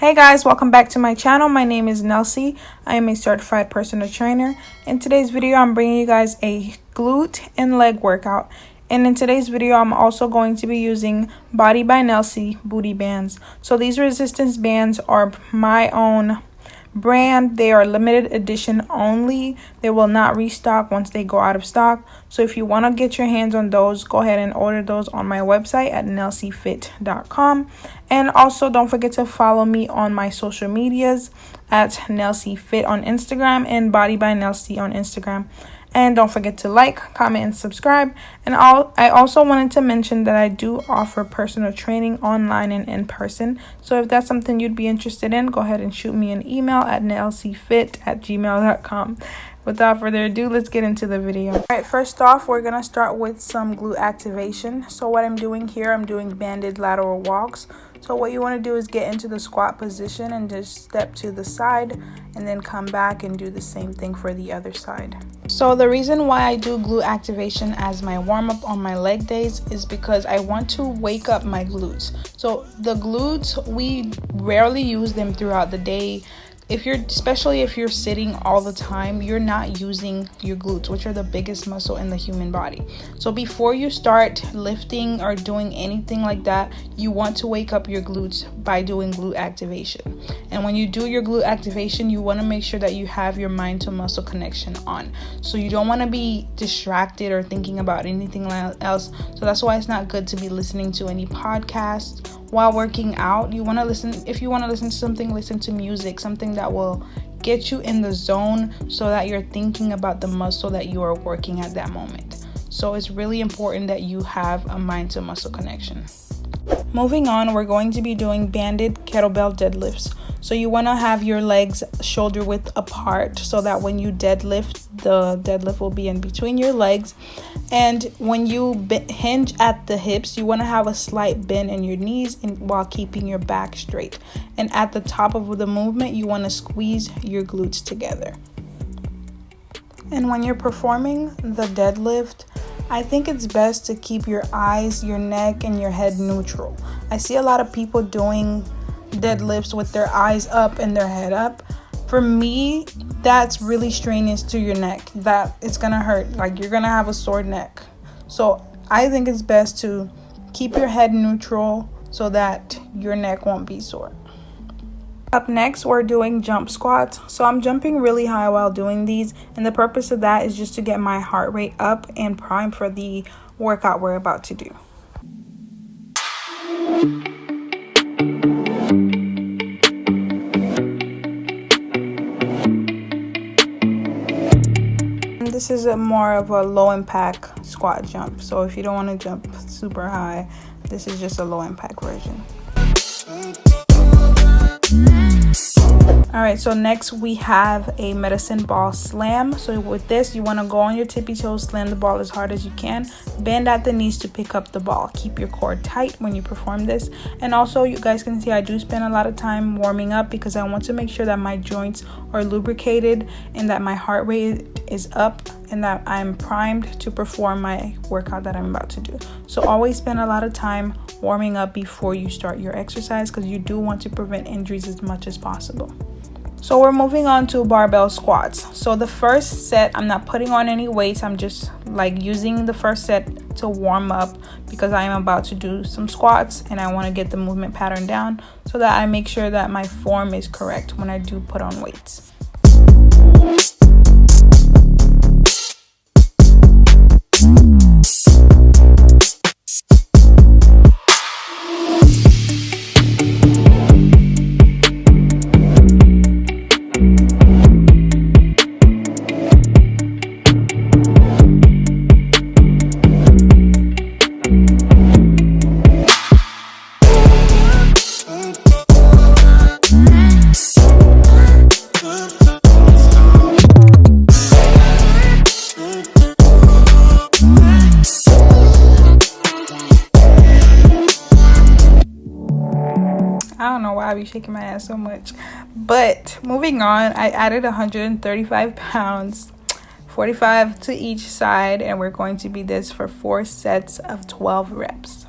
Hey guys, welcome back to my channel. My name is Nelsie. I am a certified personal trainer. In today's video, I'm bringing you guys a glute and leg workout. And in today's video, I'm also going to be using Body by Nelsie booty bands. So these resistance bands are my own brand. They are limited edition only. They will not restock once they go out of stock. So if you want to get your hands on those, go ahead and order those on my website at nelsiefit.com. And also don't forget to follow me on my social medias at nelsiefit on Instagram and Body by Nelsie on Instagram. And don't forget to like, comment, and subscribe. And I also wanted to mention that I do offer personal training online and in person. So if that's something you'd be interested in, go ahead and shoot me an email at nelsiefit@gmail.com. Without further ado, let's get into the video. All right, first off, we're going to start with some glute activation. So what I'm doing here, I'm doing banded lateral walks. So what you want to do is get into the squat position and just step to the side and then come back and do the same thing for the other side. So the reason why I do glute activation as my warm-up on my leg days is because I want to wake up my glutes. So the glutes, we rarely use them throughout the day. Especially if you're sitting all the time, you're not using your glutes, which are the biggest muscle in the human body. So before you start lifting or doing anything like that, you want to wake up your glutes by doing glute activation. And when you do your glute activation, you want to make sure that you have your mind to muscle connection on. So you don't want to be distracted or thinking about anything else. So that's why it's not good to be listening to any podcasts while working out. You want to listen, if you want to listen to something, listen to music, something that will get you in the zone so that you're thinking about the muscle that you are working at that moment. So it's really important that you have a mind to muscle connection. Moving on, we're going to be doing banded kettlebell deadlifts. So you want to have your legs shoulder width apart so that when you deadlift, the deadlift will be in between your legs. And when you hinge at the hips, you want to have a slight bend in your knees while keeping your back straight. And at the top of the movement, you want to squeeze your glutes together. And when you're performing the deadlift, I think it's best to keep your eyes, your neck, and your head neutral. I see a lot of people doing deadlifts with their eyes up and their head up. For me, that's really strenuous to your neck. That it's gonna hurt, like you're gonna have a sore neck. So I think it's best to keep your head neutral so that your neck won't be sore. Up next, we're doing jump squats. So I'm jumping really high while doing these, and the purpose of that is just to get my heart rate up and prime for the workout we're about to do. This is more of a low impact squat jump. So if you don't want to jump super high, this is just a low impact version. All right, so next we have a medicine ball slam. So with this, you want to go on your tippy toes, slam the ball as hard as you can, bend at the knees to pick up the ball. Keep your core tight when you perform this. And also, you guys can see I do spend a lot of time warming up because I want to make sure that my joints are lubricated and that my heart rate is up and that I'm primed to perform my workout that I'm about to do. So always spend a lot of time warming up before you start your exercise because you do want to prevent injuries as much as possible. So we're moving on to barbell squats. So the first set, I'm not putting on any weights. I'm just like using the first set to warm up because I am about to do some squats and I want to get the movement pattern down so that I make sure that my form is correct when I do put on weights. I don't know why I be shaking my ass so much. But moving on, I added 135 pounds, 45 to each side, and we're going to be this for 4 sets of 12 reps.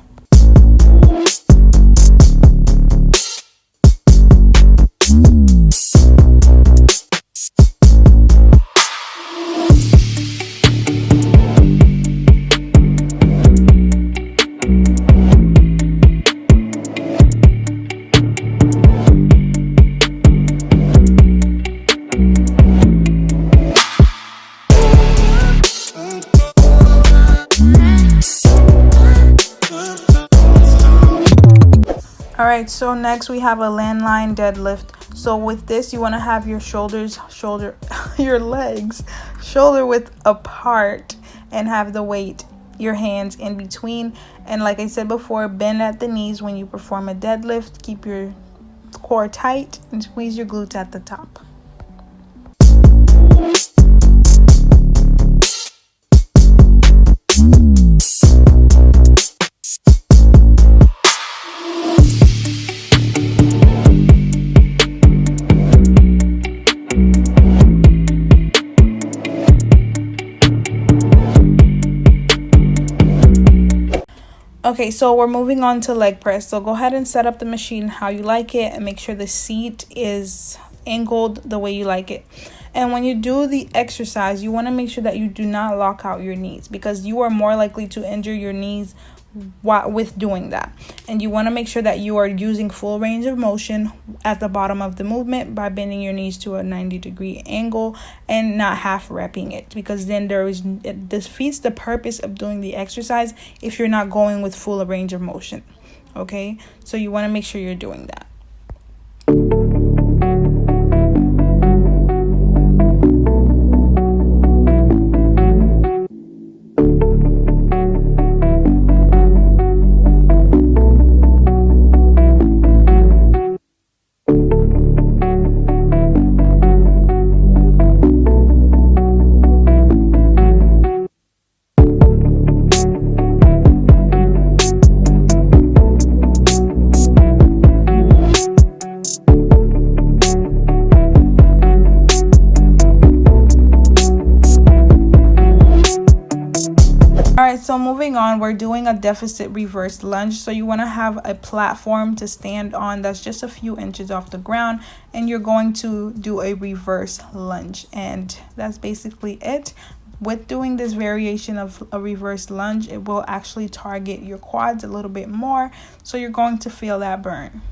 right, so next we have a landline deadlift. So with this, you want to have your your legs shoulder width apart and have the weight, your hands in between. And like I said before, bend at the knees when you perform a deadlift. Keep your core tight and squeeze your glutes at the top. Okay, so we're moving on to leg press. So go ahead and set up the machine how you like it and make sure the seat is angled the way you like it. And when you do the exercise, you want to make sure that you do not lock out your knees, because you are more likely to injure your knees with doing that. And you want to make sure that you are using full range of motion at the bottom of the movement by bending your knees to a 90-degree angle and not half repping it, because then it defeats the purpose of doing the exercise if you're not going with full range of motion. Okay, so you want to make sure you're doing that. Alright, so moving on, we're doing a deficit reverse lunge. So you want to have a platform to stand on that's just a few inches off the ground, and you're going to do a reverse lunge, and that's basically it. With doing this variation of a reverse lunge, it will actually target your quads a little bit more, so you're going to feel that burn.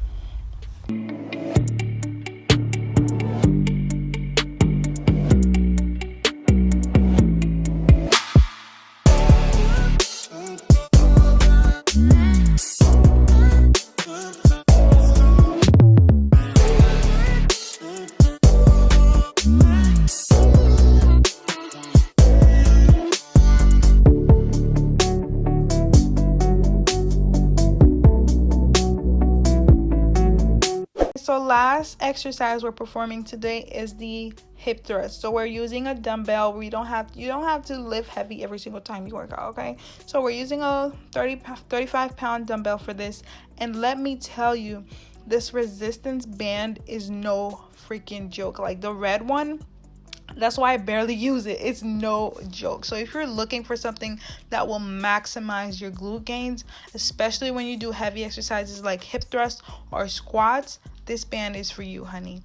So last exercise we're performing today is the hip thrust. So we're using a dumbbell. You don't have to lift heavy every single time you work out, okay? So we're using a 35-pound dumbbell for this. And let me tell you, this resistance band is no freaking joke. Like the red one, that's why I barely use it. It's no joke. So if you're looking for something that will maximize your glute gains, especially when you do heavy exercises like hip thrust or squats, this band is for you, honey.